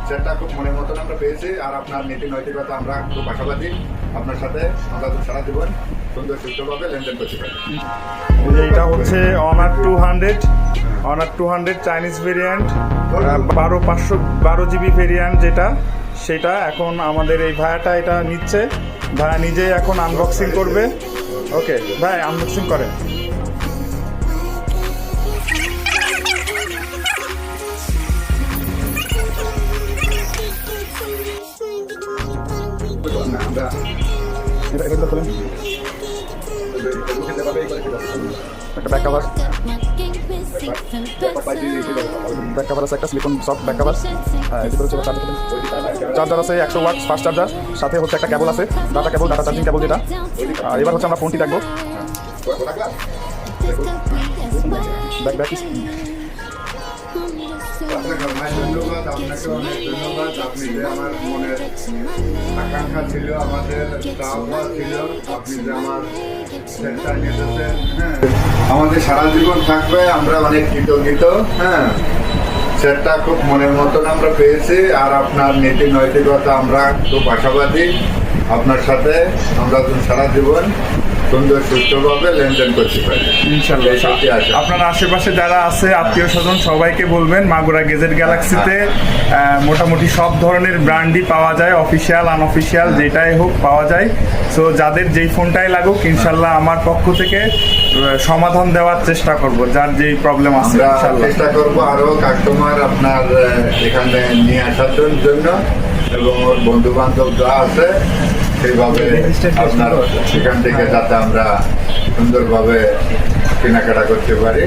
সেটা খুব মনের মতন আমরা পেয়েছি। আর আপনার নীতি নৈতিকতা আমরা খুব আশাবাদী আপনার সাথে আমরা সারা জীবন সুন্দর সুস্থভাবে লেনদেন করতে পারি। এটা হচ্ছে honour 200 Chinese variant 12 GB variant যেটা, সেটা এখন আমাদের এই ভাইয়াটা এটা নিচ্ছে। ভাইয়া নিজেই এখন আনবক্সিং করবে। ওকে ভাই, আনবক্সিং করেন। আমরা এটা খোলেন। একটা ব্যাক কভার, ব্যাক কভার আছে, একটা সিলিকন সফট ব্যাক কভার। এদিকে হচ্ছে চার্জার আছে 100 ওয়াট ফাস্ট চার্জার, সাথে হচ্ছে একটা কেবল আছে, data cable, data charging cable যেটা। আর এবার হচ্ছে আমরা ফোনটি দেখবো। ব্যাক ব্যাক আপনাকে ধন্যবাদ, আপনাকে অনেক ধন্যবাদ। আপনি যে আমার মনের আকাঙ্ক্ষা ছিল, আমাদের চাওয়া ছিল, আপনি যে আমার চেষ্টা নিয়েছেন, হ্যাঁ আমাদের সারা জীবন থাকবে। আমরা অনেক কৃতজ্ঞ। হ্যাঁ, সেটা খুব মনের মতন আমরা পেয়েছি। আর আপনার নীতি নৈতিকতা আমরা খুব আশাবাদী আপনার সাথে আমরা সারা জীবন সুন্দর সুস্থভাবে লেনদেন করতে পারি ইনশাল্লাহ। আপনার আশেপাশে যারা আছে আত্মীয় স্বজন সবাইকে বলবেন মাগুরা গেজেট গ্যালাক্সিতে মোটামুটি সব ধরনের ব্র্যান্ডই পাওয়া যায়, অফিসিয়াল আনঅফিসিয়াল যেটাই হোক পাওয়া যায়। সো যাদের যেই ফোনটাই লাগুক ইনশাল্লাহ আমার পক্ষ থেকে সমাধান দেওয়ার চেষ্টা করব, যার যেই প্রবলেম আছে চেষ্টা করবো আরো কাস্টমার আপনার এখানে নিয়ে আসার জন্য, এবং ওর বন্ধু বান্ধব যা আছে সেইভাবে আপনার সেখান থেকে যাতে আমরা সুন্দরভাবে কেনাকাটা করতে পারি।